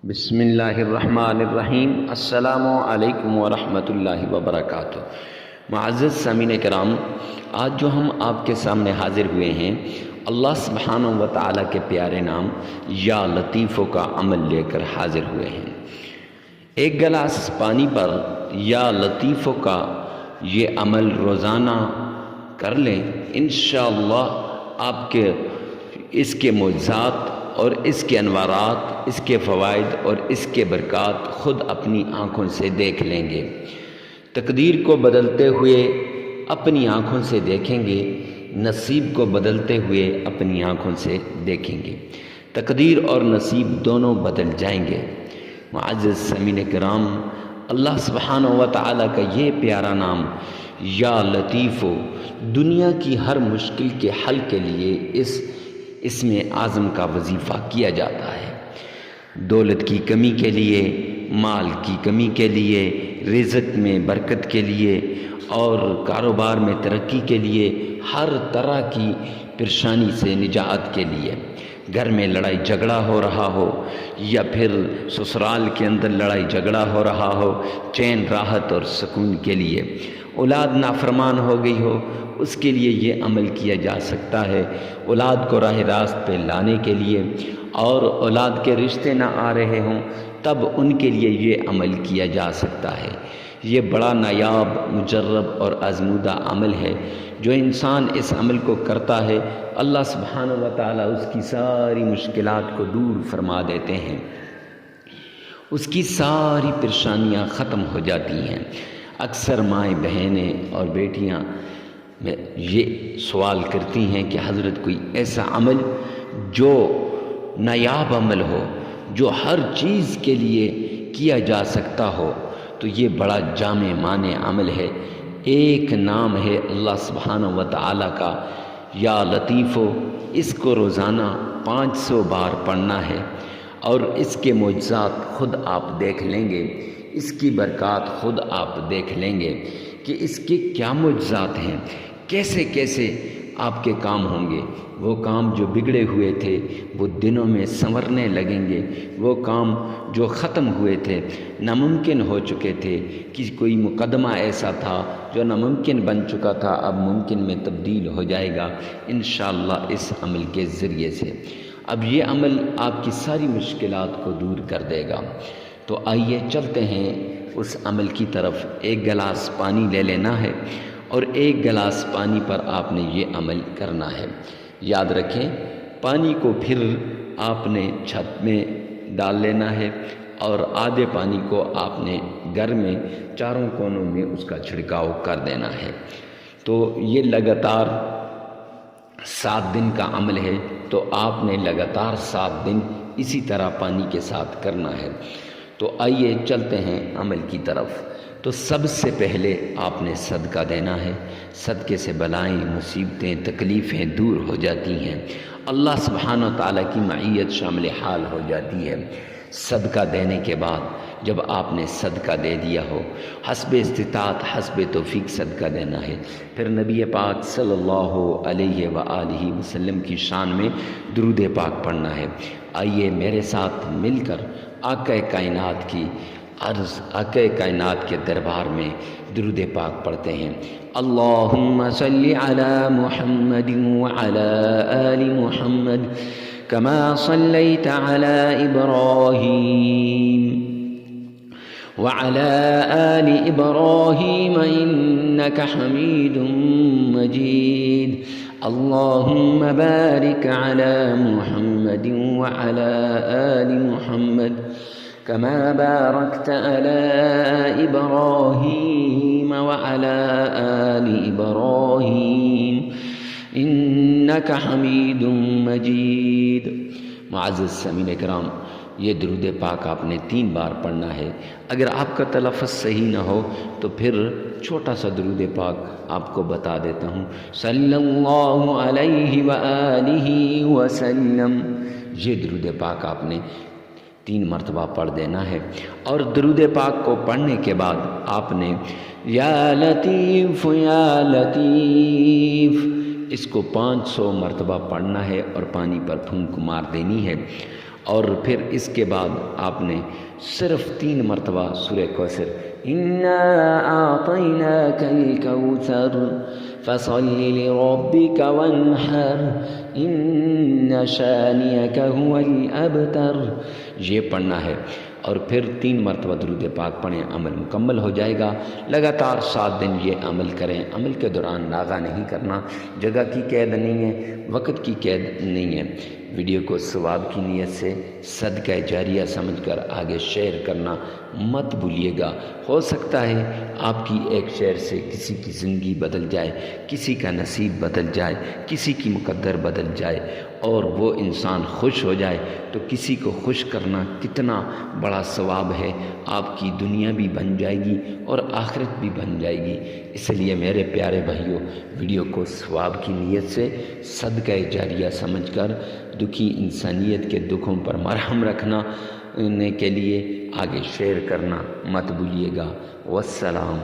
بسم اللہ الرحمن الرحیم۔ السلام علیکم ورحمۃ اللہ وبرکاتہ۔ معزز سامعین کرام، آج جو ہم آپ کے سامنے حاضر ہوئے ہیں، اللہ سبحانہ و تعالیٰ کے پیارے نام یا لطیفوں کا عمل لے کر حاضر ہوئے ہیں۔ ایک گلاس پانی پر یا لطیفوں کا یہ عمل روزانہ کر لیں، انشاءاللہ آپ کے اس کے معجزات اور اس کے انوارات، اس کے فوائد اور اس کے برکات خود اپنی آنکھوں سے دیکھ لیں گے۔ تقدیر کو بدلتے ہوئے اپنی آنکھوں سے دیکھیں گے، نصیب کو بدلتے ہوئے اپنی آنکھوں سے دیکھیں گے۔ تقدیر اور نصیب دونوں بدل جائیں گے۔ معزز سامعین کرام، اللہ سبحانہ و تعالیٰ کا یہ پیارا نام یا لطیفو دنیا کی ہر مشکل کے حل کے لیے اس میں اعظم کا وظیفہ کیا جاتا ہے۔ دولت کی کمی کے لیے، مال کی کمی کے لیے، رزق میں برکت کے لیے اور کاروبار میں ترقی کے لیے، ہر طرح کی پریشانی سے نجات کے لیے، گھر میں لڑائی جھگڑا ہو رہا ہو یا پھر سسرال کے اندر لڑائی جھگڑا ہو رہا ہو، چین راحت اور سکون کے لیے، اولاد نافرمان ہو گئی ہو، اس کے لیے یہ عمل کیا جا سکتا ہے۔ اولاد کو راہ راست پہ لانے کے لیے، اور اولاد کے رشتے نہ آ رہے ہوں تب ان کے لیے یہ عمل کیا جا سکتا ہے۔ یہ بڑا نایاب، مجرب اور آزمودہ عمل ہے۔ جو انسان اس عمل کو کرتا ہے، اللہ سبحانہ و تعالیٰ اس کی ساری مشکلات کو دور فرما دیتے ہیں، اس کی ساری پریشانیاں ختم ہو جاتی ہیں۔ اکثر مائیں بہنیں اور بیٹیاں یہ سوال کرتی ہیں کہ حضرت کوئی ایسا عمل جو نایاب عمل ہو، جو ہر چیز کے لیے کیا جا سکتا ہو، تو یہ بڑا جامع مانع عمل ہے۔ ایک نام ہے اللہ سبحانہ و تعالیٰ کا یا لطیفو، اس کو روزانہ 500 بار پڑھنا ہے اور اس کے معجزات خود آپ دیکھ لیں گے، اس کی برکات خود آپ دیکھ لیں گے کہ اس کے کیا معجزات ہیں، کیسے کیسے آپ کے کام ہوں گے۔ وہ کام جو بگڑے ہوئے تھے وہ دنوں میں سنورنے لگیں گے، وہ کام جو ختم ہوئے تھے، ناممکن ہو چکے تھے، کہ کوئی مقدمہ ایسا تھا جو ناممکن بن چکا تھا، اب ممکن میں تبدیل ہو جائے گا انشاءاللہ اس عمل کے ذریعے سے۔ اب یہ عمل آپ کی ساری مشکلات کو دور کر دے گا۔ تو آئیے چلتے ہیں اس عمل کی طرف۔ ایک گلاس پانی لے لینا ہے اور ایک گلاس پانی پر آپ نے یہ عمل کرنا ہے۔ یاد رکھیں، پانی کو پھر آپ نے چھت میں ڈال لینا ہے اور آدھے پانی کو آپ نے گھر میں چاروں کونوں میں اس کا چھڑکاؤ کر دینا ہے۔ تو یہ لگاتار 7 دن کا عمل ہے، تو آپ نے لگاتار 7 دن اسی طرح پانی کے ساتھ کرنا ہے۔ تو آئیے چلتے ہیں عمل کی طرف۔ تو سب سے پہلے آپ نے صدقہ دینا ہے۔ صدقے سے بلائیں، مصیبتیں، تکلیفیں دور ہو جاتی ہیں، اللہ سبحانہ و تعالیٰ کی معیت شامل حال ہو جاتی ہے۔ صدقہ دینے کے بعد جب آپ نے صدقہ دے دیا ہو، حسب استطاعت، حسب توفیق صدقہ دینا ہے۔ پھر نبی پاک صلی اللہ علیہ وآلہ وسلم کی شان میں درود پاک پڑھنا ہے۔ آئیے میرے ساتھ مل کر آقا کائنات کی عرض، آقا کائنات کے دربار میں درود پاک پڑھتے ہیں۔ اللہم صلی علی محمد وعلی آل محمد کما صلیت علی ابراہیم وعلی آل ابراہیم انک حمید مجید۔ اللہم بارک علی محمد وعلی آل محمد كما باركت على إبراهيم وعلى آل إبراهيم إنك حميد مجيد۔ معزز سامعین کرام، یہ درود پاک آپ نے 3 بار پڑھنا ہے۔ اگر آپ کا تلفظ صحیح نہ ہو تو پھر چھوٹا سا درود پاک آپ کو بتا دیتا ہوں۔ صلی اللہ علیہ وآلہ وسلم، یہ درود پاک آپ نے 3 مرتبہ پڑھ دینا ہے۔ اور درود پاک کو پڑھنے کے بعد آپ نے یا لطیف یا لطیف اس کو 500 مرتبہ پڑھنا ہے اور پانی پر پھونک مار دینی ہے۔ اور پھر اس کے بعد آپ نے صرف 3 مرتبہ سورہ کوثر اِنَّا أَعْطَيْنَاكَ الْكَوْثَرَ فَصَلِّ لِرَبِّكَ وَانْحَرْ إِنَّ شَانِئَكَ هُوَ الْأَبْتَرُ یہ پڑھنا ہے، اور پھر 3 مرتبہ درود پاک پڑھیں، عمل مکمل ہو جائے گا۔ لگاتار 7 دن یہ عمل کریں، عمل کے دوران ناغہ نہیں کرنا، جگہ کی قید نہیں ہے، وقت کی قید نہیں ہے۔ ویڈیو کو ثواب کی نیت سے صدقہ جاریہ سمجھ کر آگے شیئر کرنا مت بھولیے گا۔ ہو سکتا ہے آپ کی ایک شیئر سے کسی کی زندگی بدل جائے، کسی کا نصیب بدل جائے، کسی کی مقدر بدل جائے اور وہ انسان خوش ہو جائے، تو کسی کو خوش کرنا کتنا بڑا ثواب ہے، آپ کی دنیا بھی بن جائے گی اور آخرت بھی بن جائے گی۔ اس لیے میرے پیارے بھائیوں، ویڈیو کو ثواب کی نیت سے صدقہ جاریہ سمجھ کر دکھی انسانیت کے دکھوں پر مرہم رکھنا کے لیے آگے شیئر کرنا مت بھولیے گا۔ والسلام